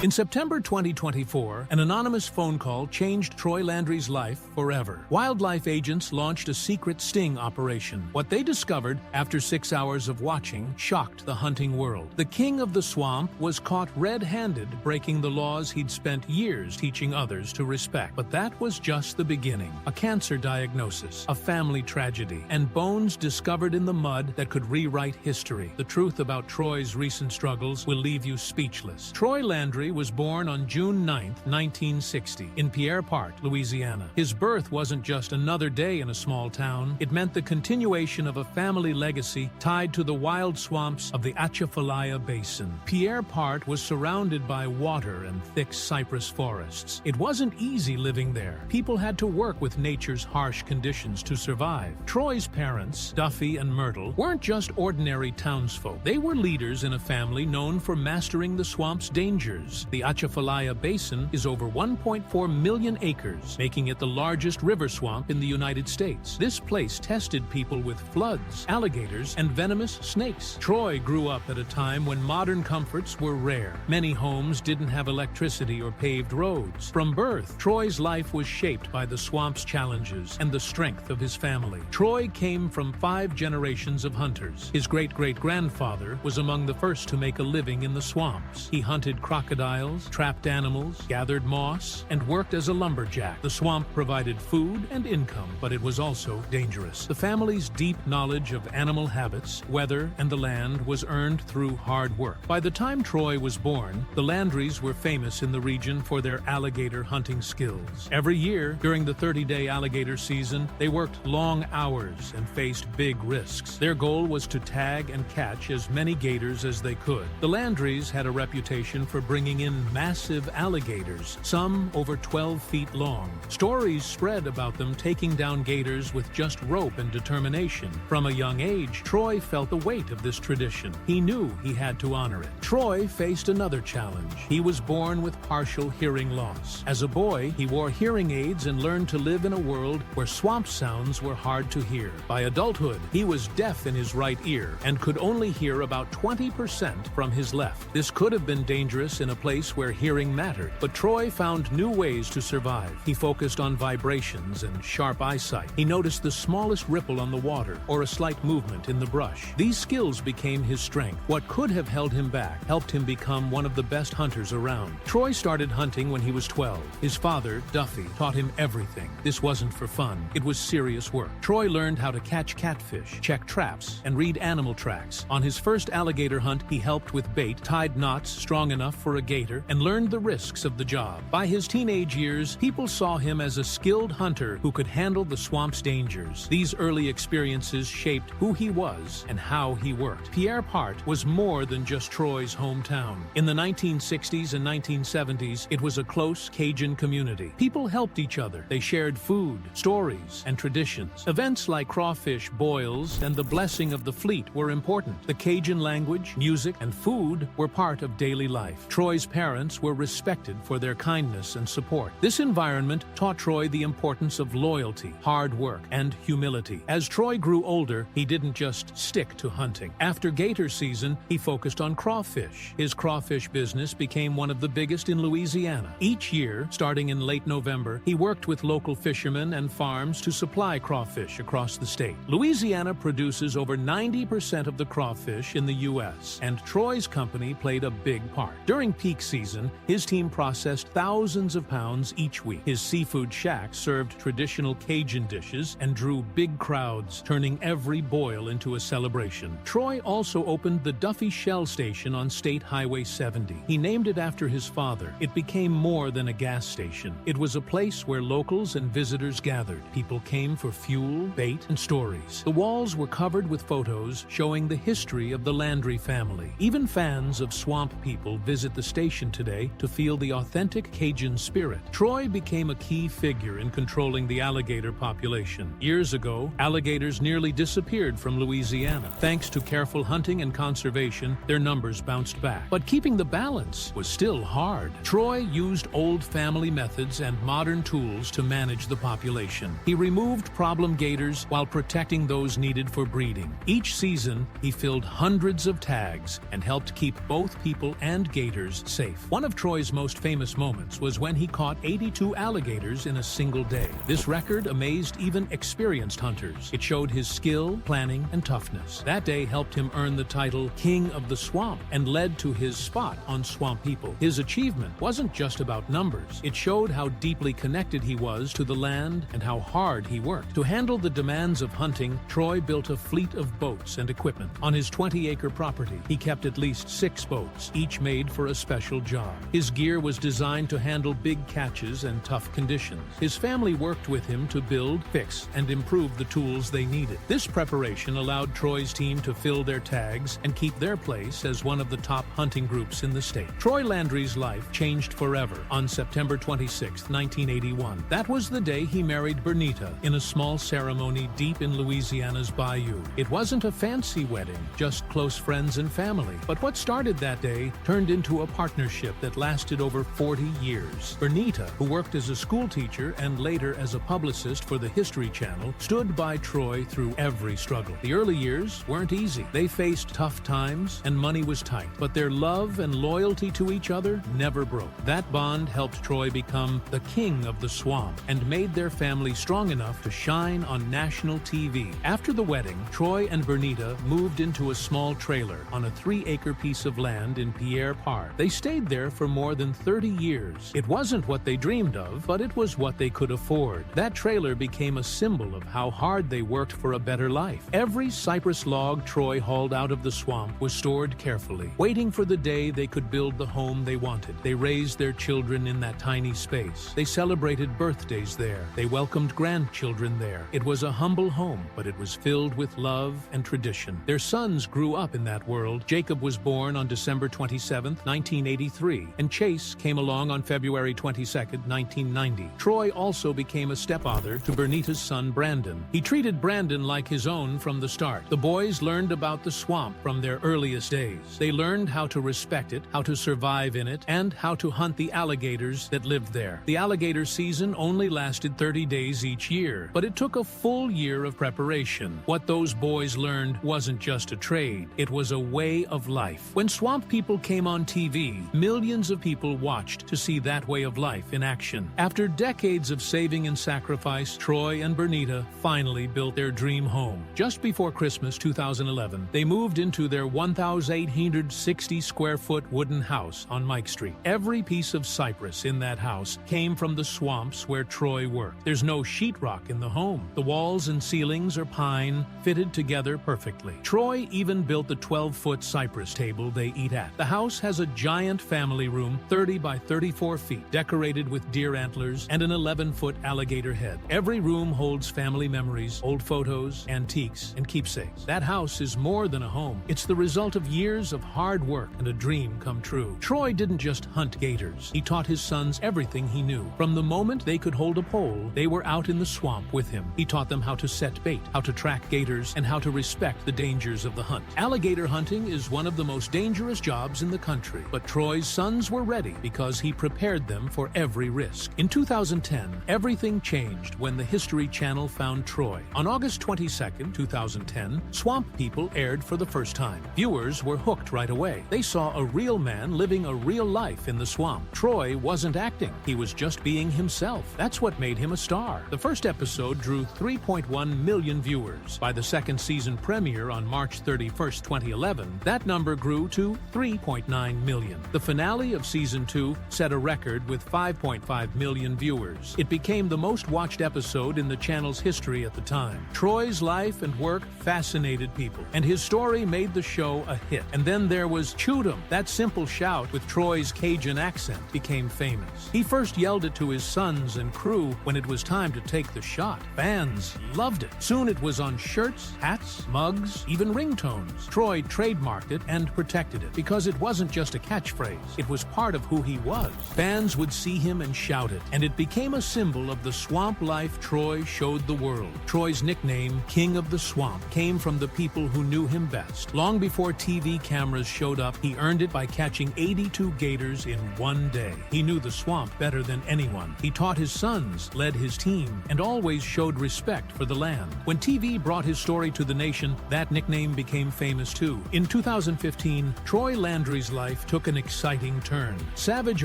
In September 2024, an anonymous phone call changed Troy Landry's life forever. Wildlife agents launched a secret sting operation. What they discovered after 6 hours of watching shocked the hunting world. The king of the swamp was caught red-handed breaking the laws he'd spent years teaching others to respect. But that was just the beginning. A cancer diagnosis, a family tragedy, and bones discovered in the mud that could rewrite history. The truth about Troy's recent struggles will leave you speechless. Troy Landry was born on June 9, 1960, in Pierre Part, Louisiana. His birth wasn't just another day in a small town. It meant the continuation of a family legacy tied to the wild swamps of the Atchafalaya Basin. Pierre Part was surrounded by water and thick cypress forests. It wasn't easy living there. People had to work with nature's harsh conditions to survive. Troy's parents, Duffy and Myrtle, weren't just ordinary townsfolk. They were leaders in a family known for mastering the swamp's dangers. The Atchafalaya Basin is over 1.4 million acres, making it the largest river swamp in the United States. This place tested people with floods, alligators, and venomous snakes. Troy grew up at a time when modern comforts were rare. Many homes didn't have electricity or paved roads. From birth, Troy's life was shaped by the swamp's challenges and the strength of his family. Troy came from 5 generations of hunters. His great-great-grandfather was among the first to make a living in the swamps. He hunted crocodiles, trapped animals, gathered moss, and worked as a lumberjack. The swamp provided food and income, but it was also dangerous. The family's deep knowledge of animal habits, weather, and the land was earned through hard work. By the time Troy was born, the Landrys were famous in the region for their alligator hunting skills. Every year, during the 30-day alligator season, they worked long hours and faced big risks. Their goal was to tag and catch as many gators as they could. The Landrys had a reputation for bringing in massive alligators, some over 12 feet long. Stories spread about them taking down gators with just rope and determination. From a young age, Troy felt the weight of this tradition. He knew he had to honor it. Troy faced another challenge. He was born with partial hearing loss. As a boy, he wore hearing aids and learned to live in a world where swamp sounds were hard to hear. By adulthood, he was deaf in his right ear and could only hear about 20% from his left. This could have been dangerous in a place where hearing mattered, but Troy found new ways to survive. He focused on vibrations and sharp eyesight. He noticed the smallest ripple on the water or a slight movement in the brush. These skills became his strength. What could have held him back helped him become one of the best hunters around. Troy started hunting when he was 12. His father, Duffy, taught him everything. This wasn't for fun. It was serious work. Troy learned how to catch catfish, check traps, and read animal tracks. On his first alligator hunt, he helped with bait, tied knots strong enough for a gator, and learned the risks of the job. By his teenage years, people saw him as a skilled hunter who could handle the swamp's dangers. These early experiences shaped who he was and how he worked. Pierre Part was more than just Troy's hometown. In the 1960s and 1970s, it was a close Cajun community. People helped each other. They shared food, stories, and traditions. Events like crawfish boils and the blessing of the fleet were important. The Cajun language, music, and food were part of daily life. Troy's parents were respected for their kindness and support. This environment taught Troy the importance of loyalty, hard work, and humility. As Troy grew older, he didn't just stick to hunting. After gator season, he focused on crawfish. His crawfish business became one of the biggest in Louisiana. Each year, starting in late November, he worked with local fishermen and farms to supply crawfish across the state. Louisiana produces over 90% of the crawfish in the U.S., and Troy's company played a big part. During peak season, his team processed thousands of pounds each week. His seafood shack served traditional Cajun dishes and drew big crowds, turning every boil into a celebration. Troy also opened the Duffy Shell Station on State Highway 70. He named it after his father. It became more than a gas station. It was a place where locals and visitors gathered. People came for fuel, bait, and stories. The walls were covered with photos showing the history of the Landry family. Even fans of swamp people visit the station today to feel the authentic Cajun spirit. Troy became a key figure in controlling the alligator population. Years ago, alligators nearly disappeared from Louisiana. Thanks to careful hunting and conservation, their numbers bounced back. But keeping the balance was still hard. Troy used old family methods and modern tools to manage the population. He removed problem gators while protecting those needed for breeding. Each season, he filled hundreds of tags and helped keep both people and gators kept safe. One of Troy's most famous moments was when he caught 82 alligators in a single day. This record amazed even experienced hunters. It showed his skill, planning, and toughness. That day helped him earn the title King of the Swamp and led to his spot on Swamp People. His achievement wasn't just about numbers. It showed how deeply connected he was to the land and how hard he worked. To handle the demands of hunting, Troy built a fleet of boats and equipment. On his 20-acre property, he kept at least 6 boats, each made for a special job. His gear was designed to handle big catches and tough conditions. His family worked with him to build, fix, and improve the tools they needed. This preparation allowed Troy's team to fill their tags and keep their place as one of the top hunting groups in the state. Troy Landry's life changed forever on September 26, 1981. That was the day he married Bernita in a small ceremony deep in Louisiana's bayou. It wasn't a fancy wedding, just close friends and family. But what started that day turned into a partnership that lasted over 40 years. Bernita, who worked as a school teacher and later as a publicist for the History Channel, stood by Troy through every struggle. The early years weren't easy. They faced tough times and money was tight, but their love and loyalty to each other never broke. That bond helped Troy become the king of the swamp and made their family strong enough to shine on national TV. After the wedding, Troy and Bernita moved into a small trailer on a 3-acre piece of land in Pierre Park. They stayed there for more than 30 years. It wasn't what they dreamed of, but it was what they could afford. That trailer became a symbol of how hard they worked for a better life. Every cypress log Troy hauled out of the swamp was stored carefully, waiting for the day they could build the home they wanted. They raised their children in that tiny space. They celebrated birthdays there. They welcomed grandchildren there. It was a humble home, but it was filled with love and tradition. Their sons grew up in that world. Jacob was born on December 27, 1983, and Chase came along on February 22, 1990. Troy also became a stepfather to Bernita's son, Brandon. He treated Brandon like his own from the start. The boys learned about the swamp from their earliest days. They learned how to respect it, how to survive in it, and how to hunt the alligators that lived there. The alligator season only lasted 30 days each year, but it took a full year of preparation. What those boys learned wasn't just a trade, it was a way of life. When Swamp People came on TV, millions of people watched to see that way of life in action. After decades of saving and sacrifice, Troy and Bernita finally built their dream home. Just before Christmas 2011, they moved into their 1,860 square foot wooden house on Mike Street. Every piece of cypress in that house came from the swamps where Troy worked. There's no sheetrock in the home. The walls and ceilings are pine, fitted together perfectly. Troy even built the 12-foot cypress table they eat at. The house has a giant family room, 30 by 34 feet, decorated with deer antlers and an 11-foot alligator head. Every room holds family memories, old photos, antiques, and keepsakes. That house is more than a home. It's the result of years of hard work and a dream come true. Troy didn't just hunt gators. He taught his sons everything he knew. From the moment they could hold a pole, they were out in the swamp with him. He taught them how to set bait, how to track gators, and how to respect the dangers of the hunt. Alligator hunting is one of the most dangerous jobs in the country, but Troy's sons were ready because he prepared them for every risk. In 2010, everything changed when the History Channel found Troy. On August 22, 2010, Swamp People aired for the first time. Viewers were hooked right away. They saw a real man living a real life in the swamp. Troy wasn't acting. He was just being himself. That's what made him a star. The first episode drew 3.1 million viewers. By the second season premiere on March 31, 2011, that number grew to 3.9 million. The finale of season 2 set a record with 5.5 million viewers. It became the most watched episode in the channel's history at the time. Troy's life and work fascinated people, and his story made the show a hit. And then there was "Shoot 'em." That simple shout with Troy's Cajun accent became famous. He first yelled it to his sons and crew when it was time to take the shot. Fans loved it. Soon it was on shirts, hats, mugs, even ringtones. Troy trademarked it and protected it because it wasn't just a catchphrase. It was part of who he was. Fans would see him and shout it, and it became a symbol of the swamp life Troy showed the world. Troy's nickname, King of the Swamp, came from the people who knew him best. Long before TV cameras showed up, he earned it by catching 82 gators in one day. He knew the swamp better than anyone. He taught his sons, led his team, and always showed respect for the land. When TV brought his story to the nation, that nickname became famous too. In 2015, Troy Landry's life took an exciting turn. Savage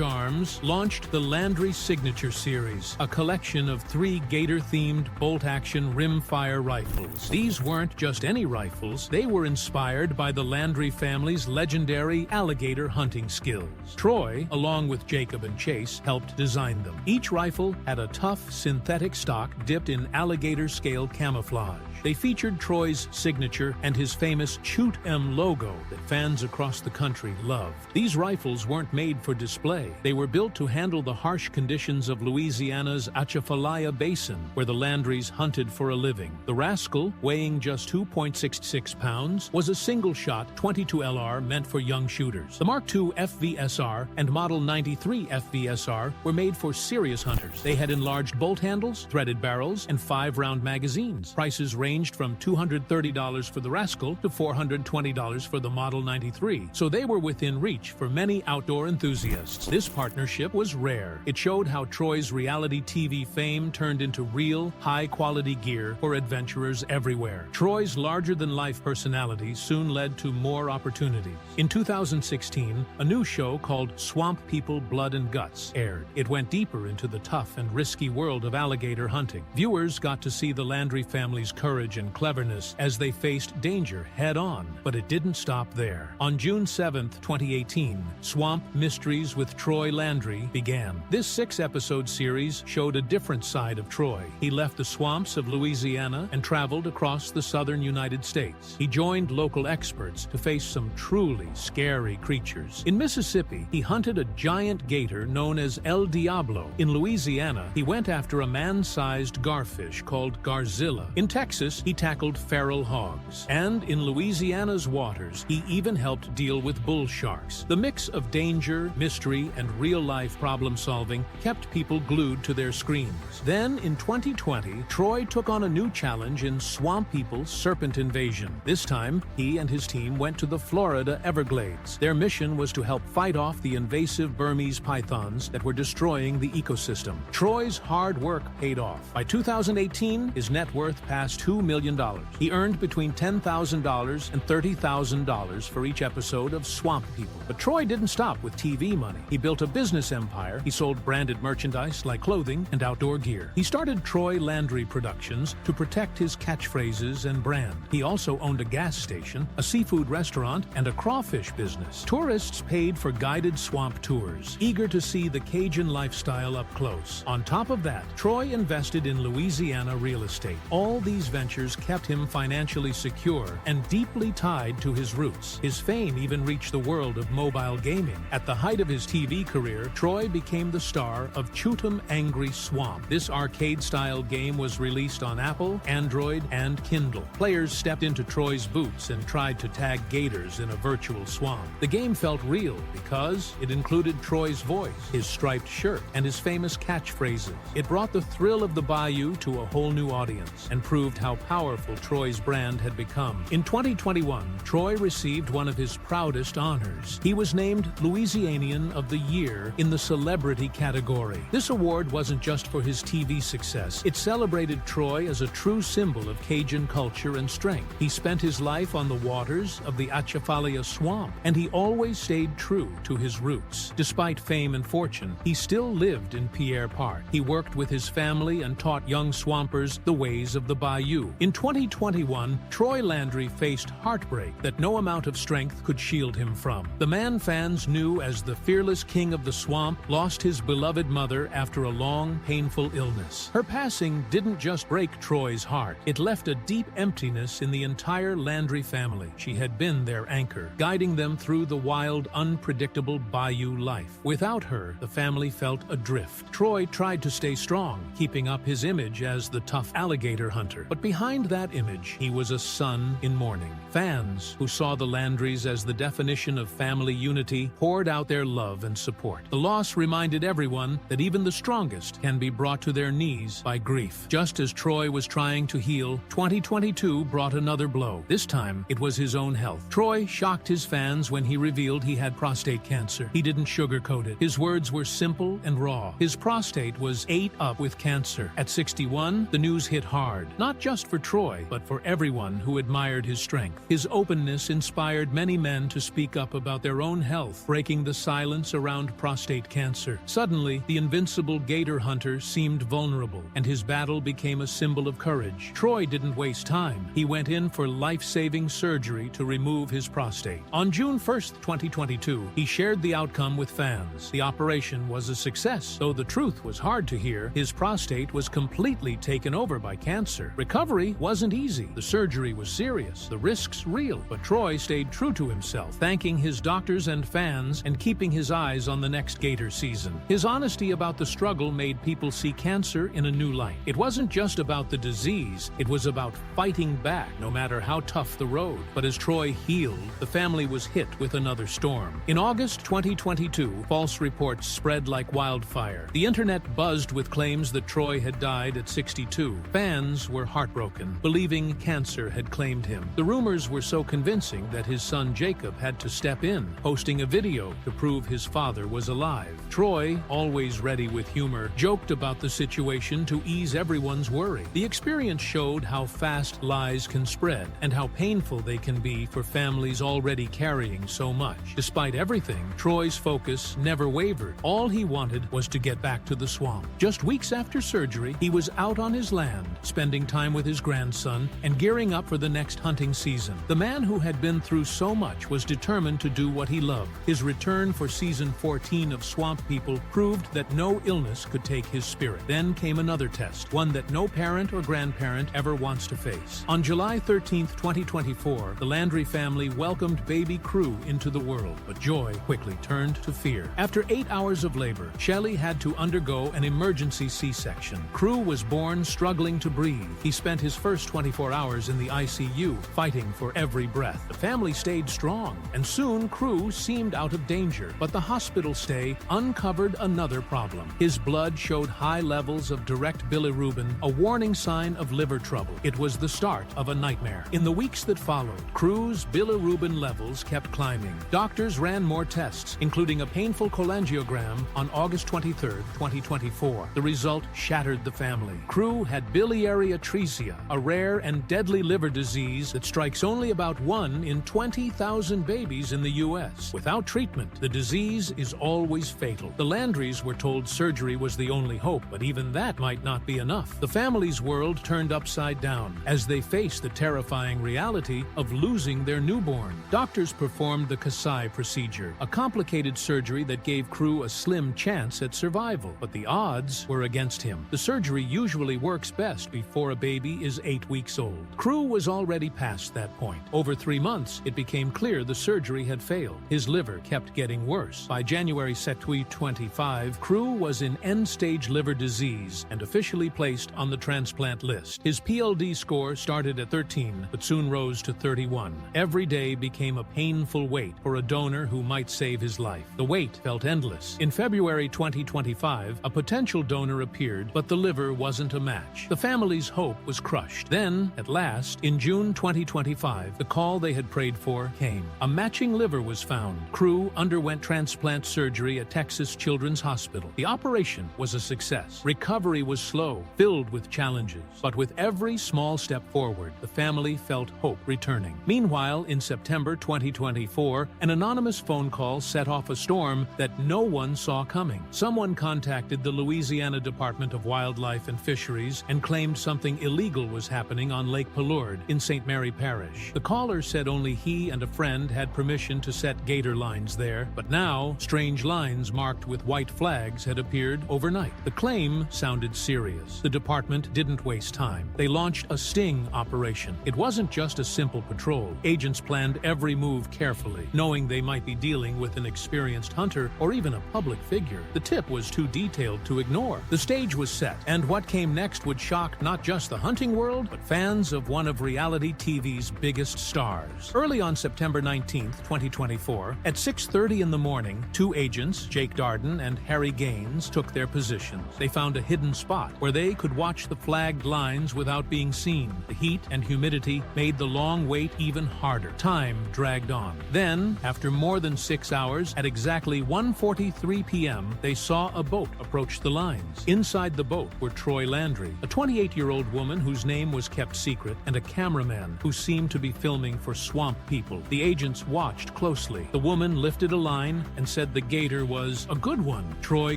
Arms launched the Landry Signature Series, a collection of 3 gator-themed bolt-action rimfire rifles. These weren't just any rifles, they were inspired by the Landry family's legendary alligator hunting skills. Troy, along with Jacob and Chase, helped design them. Each rifle had a tough, synthetic stock dipped in alligator-scale camouflage. They featured Troy's signature and his famous Shoot 'em logo that fans across the country loved. These rifles weren't made for display. They were built to handle the harsh conditions of Louisiana's Atchafalaya Basin, where the Landrys hunted for a living. The Rascal, weighing just 2.66 pounds, was a single-shot 22 LR meant for young shooters. The Mark II FVSR and Model 93 FVSR were made for serious hunters. They had enlarged bolt handles, threaded barrels, and 5-round magazines. Prices ranged from $230 for the Rascal to $420 for the Model 93, so they were within reach for many outdoor enthusiasts. This partnership was rare. It showed how Troy's reality TV fame turned into real, high-quality gear for adventurers everywhere. Troy's larger-than-life personality soon led to more opportunities. In 2016, a new show called Swamp People Blood and Guts aired. It went deeper into the tough and risky world of alligator hunting. Viewers got to see the Landry family's courage and cleverness as they faced danger head-on, but it didn't stop there. On June 7, 2018, Swamp Mysteries with Troy Landry began. This 6-episode series showed a different side of Troy. He left the swamps of Louisiana and traveled across the southern United States. He joined local experts to face some truly scary creatures. In Mississippi, he hunted a giant gator known as El Diablo. In Louisiana, he went after a man-sized garfish called Garzilla. In Texas, he tackled feral hogs. And in Louisiana's waters, he even helped deal with bull sharks. The mix of danger, mystery, and real-life problem-solving kept people glued to their screens. Then, in 2020, Troy took on a new challenge in Swamp People's Serpent Invasion. This time, he and his team went to the Florida Everglades. Their mission was to help fight off the invasive Burmese pythons that were destroying the ecosystem. Troy's hard work paid off. By 2018, his net worth passed $2 million. He earned between $10,000 and $30,000 for each episode of Swamp People. But Troy didn't stop with TV money. He built a business empire. He sold branded merchandise like clothing and outdoor gear. He started Troy Landry Productions to protect his catchphrases and brand. He also owned a gas station, a seafood restaurant, and a crawfish business. Tourists paid for guided swamp tours, eager to see the Cajun lifestyle up close. On top of that, Troy invested in Louisiana real estate. All these ventures kept him financially secure and deeply tied to his roots. His fame even reached the world of mobile gaming. At the height of his TV career, Troy became the star of Shoot 'em Angry Swamp. This arcade-style game was released on Apple, Android, and Kindle. Players stepped into Troy's boots and tried to tag gators in a virtual swamp. The game felt real because it included Troy's voice, his striped shirt, and his famous catchphrases. It brought the thrill of the bayou to a whole new audience and proved how powerful Troy's brand had become. In 2021, Troy received one of his proudest honors. He was named Louisianian of the Year in the Celebrity category. This award wasn't just for his TV success. It celebrated Troy as a true symbol of Cajun culture and strength. He spent his life on the waters of the Atchafalaya Swamp, and he always stayed true to his roots. Despite fame and fortune, he still lived in Pierre Park. He worked with his family and taught young swampers the ways of the bayou. In 2021, Troy Landry faced heartbreak that no amount of strength could shield him from. The man fans knew as the fearless king of the swamp lost his beloved mother after a long, painful illness. Her passing didn't just break Troy's heart. It left a deep emptiness in the entire Landry family. She had been their anchor, guiding them through the wild, unpredictable bayou life. Without her, the family felt adrift. Troy tried to stay strong, keeping up his image as the tough alligator hunter. But behind that image, he was a son in mourning. Fans, who saw the Landrys as the definition of family unity, poured out their love and support. The loss reminded everyone that even the strongest can be brought to their knees by grief. Just as Troy was trying to heal, 2022 brought another blow. This time, it was his own health. Troy shocked his fans when he revealed he had prostate cancer. He didn't sugarcoat it. His words were simple and raw. His prostate was ate up with cancer. At 61, the news hit hard, not just for Troy, but for everyone who admired his strength. His openness inspired many men to speak up about their own health, breaking the silence around prostate cancer. Suddenly, the invincible gator hunter seemed vulnerable, and his battle became a symbol of courage. Troy didn't waste time. He went in for life-saving surgery to remove his prostate. On June 1st, 2022, he shared the outcome with fans. The operation was a success, though the truth was hard to hear. His prostate was completely taken over by cancer. Recovery wasn't easy. The surgery was serious, the risks real, but Troy stayed true to himself, thanking his doctors and fans and keeping his eyes on the next Gator season. His honesty about the struggle made people see cancer in a new light. It wasn't just about the disease, it was about fighting back, no matter how tough the road. But as Troy healed, the family was hit with another storm. In August 2022, false reports spread like wildfire. The internet buzzed with claims that Troy had died at 62. Fans were heartbroken, believing cancer had claimed him. The rumors were so convincing that his son Jacob had to step in, posting a video to prove his father was alive. Troy, always ready with humor, joked about the situation to ease everyone's worry. The experience showed how fast lies can spread and how painful they can be for families already carrying so much. Despite everything, Troy's focus never wavered. All he wanted was to get back to the swamp. Just weeks after surgery, he was out on his land, spending time with his grandson and gearing up for the next hunting season. The man who had been through so much was determined to do what he loved. His return for season 14 of Swamp People proved that no illness could take his spirit. Then came another test, one that no parent or grandparent ever wants to face. On July 13, 2024, the Landry family welcomed baby Crew into the world, but joy quickly turned to fear. After 8 hours of labor, Shelley had to undergo an emergency C-section. Crew was born struggling to breathe. He spent his first 24 hours in the ICU, fighting for every breath. The family stayed strong, and soon Crew seemed out of danger. But the hospital stay uncovered another problem. His blood showed high levels of direct bilirubin, a warning sign of liver trouble. It was the start of a nightmare. In the weeks that followed, Crew's bilirubin levels kept climbing. Doctors ran more tests, including a painful cholangiogram on August 23, 2024. The result shattered the family. Crew had biliary atresia, a rare and deadly liver disease that strikes only about 1 in 20,000 babies in the U.S. Without treatment, the disease is always fatal. The Landrys were told surgery was the only hope, but even that might not be enough. The family's world turned upside down as they faced the terrifying reality of losing their newborn. Doctors performed the Kasai procedure, a complicated surgery that gave Crew a slim chance at survival, but the odds were against him. The surgery usually works best before a baby is 8 weeks old. Crew was already past that point. Over 3 months, it became clear the surgery had failed. His liver kept getting worse. By January 2025, Crew was in end-stage liver disease and officially placed on the transplant list. His PLD score started at 13, but soon rose to 31. Every day became a painful wait for a donor who might save his life. The wait felt endless. In February 2025, a potential donor appeared, but the liver wasn't a match. The family's hope was crushed. Then, at last, in June 2025, the call they had prayed for came. A matching liver was found. Crew underwent transplant surgery at Texas Children's Hospital. The operation was a success. Recovery was slow, filled with challenges. But with every small step forward, the family felt hope returning. Meanwhile, in September 2024, an anonymous phone call set off a storm that no one saw coming. Someone contacted the Louisiana Department of Wildlife and Fisheries and claimed something illegal was happening on Lake Palourde in St. Mary Parish. The caller said only he and a friend had permission to set gator lines there, but now strange lines marked with white flags had appeared overnight. The claim sounded serious. The department didn't waste time. They launched a sting operation. It wasn't just a simple patrol. Agents planned every move carefully, knowing they might be dealing with an experienced hunter or even a public figure. The tip was too detailed to ignore. The stage was set, and what came next would shock not just the hunting world, but fans of one of reality TV's biggest stars. Early on September 19, 2024, at 6:30 in the morning, 2 agents, Jake Darden and Harry Gaines, took their positions. They found a hidden spot where they could watch the flagged lines without being seen. The heat and humidity made the long wait even harder. Time dragged on. Then, after more than 6 hours, at exactly 1:43 p.m., they saw a boat approach the lines. Inside the boat were Troy Landry, a 28-year-old woman whose name was kept secret, and a cameraman who seemed to be filming for Swamp People. The agents watched closely. The woman lifted a line and said the gator was a good one. Troy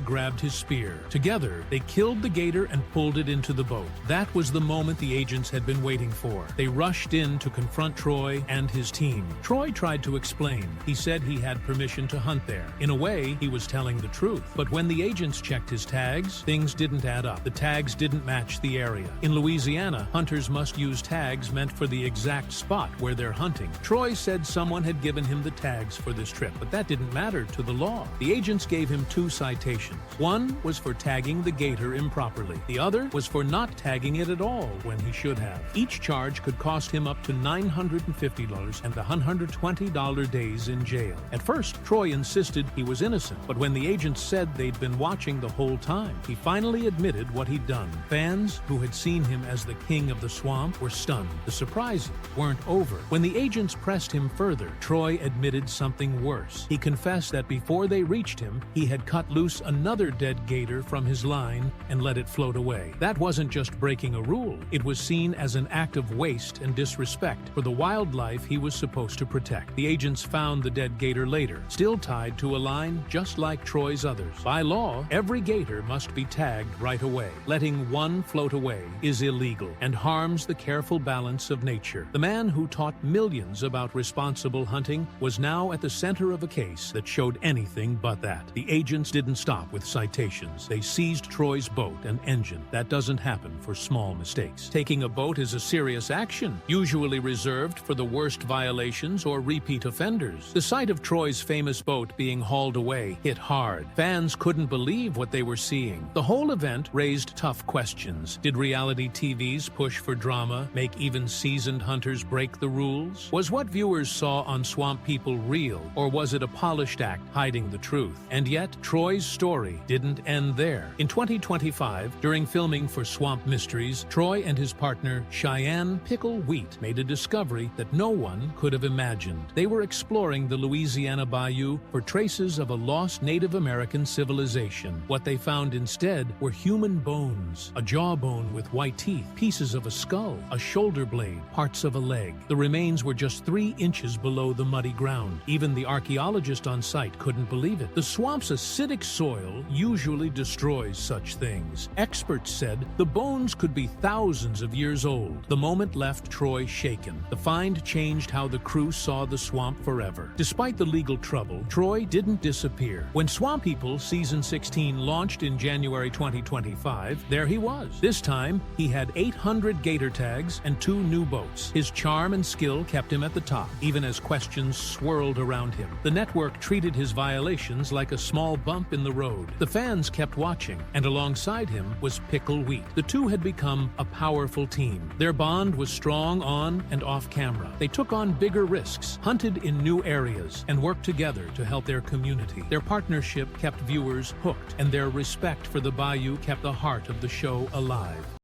grabbed his spear. Together, they killed the gator and pulled it into the boat. That was the moment the agents had been waiting for. They rushed in to confront Troy and his team. Troy tried to explain. He said he had permission to hunt there. In a way, he was telling the truth. But when the agents checked his tags, things didn't add up. The tags didn't match the area. In Louisiana, hunters must use tags meant for the exact spot where they're hunting. Troy said someone had given him the tags for this trip, but that didn't matter to the law. The agents gave him 2 citations. One was for tagging the gator improperly. The other was for not tagging it at all when he should have. Each charge could cost him up to $950 and $120 days in jail. At first, Troy insisted he was innocent, but when the agents said they'd been watching the whole time, he finally admitted what he'd done. Fans who had seen him as the king of the swamp were stunned. The surprises weren't over. When the agents pressed him further, Troy admitted something worse. He confessed that before they reached him, he had cut loose another dead gator from his line and let it float away. That wasn't just breaking a rule. It was seen as an act of waste and disrespect for the wildlife he was supposed to protect. The agents found the dead gator later, still tied to a line just like Troy's others. By law, every gator must be tagged right away. Letting one float away is illegal and harms the careful balance of nature. The man who taught millions about responsible hunting was now at the center of a case that showed anything but that. The agents didn't stop with citations. They seized Troy's boat and engine. That doesn't happen for small mistakes. Taking a boat is a serious action, usually reserved for the worst violations or repeat offenders. The sight of Troy's famous boat being hauled away hit hard. Fans couldn't believe what they were seeing. The whole event raised tough questions. Did reality TV's push for drama make even seasoned hunters break the rules? Was what viewers saw on Swamp People real, or was it a polished act hiding the truth? And yet, Troy's story didn't end there. In 2025, during filming for Swamp Mysteries, Troy and his partner, Cheyenne Pickle Wheat, made a discovery that no one could have imagined. They were exploring the Louisiana bayou for traces of a lost Native American civilization. What they found instead were human bones, a jawbone with white teeth, pieces of a skull, a shoulder blade, parts of a leg. The remains were just 3 inches below the muddy ground. Even the archaeologist on site couldn't believe it. The swamp's acidic soil usually destroys such things. Experts said the bones could be thousands of years old. The moment left Troy shaken. The find changed how the crew saw the swamp forever. Despite the legal trouble, Troy didn't disappear. When Swamp People Season 16 launched in January 2025, there he was. This time, he had 800 gator tags and 2 new boats. His charm and skill kept him at the top, even as questions swirled around him. The network treated his violations like a small bump in the road. The fans kept watching, and alongside him was Pickle Wheat. The two had become a powerful team. Their bond was strong on and off camera. They took on bigger risks, hunted in new areas, and worked together to help their community. Their partnership kept viewers hooked, and their respect for the bayou kept the heart of the show alive.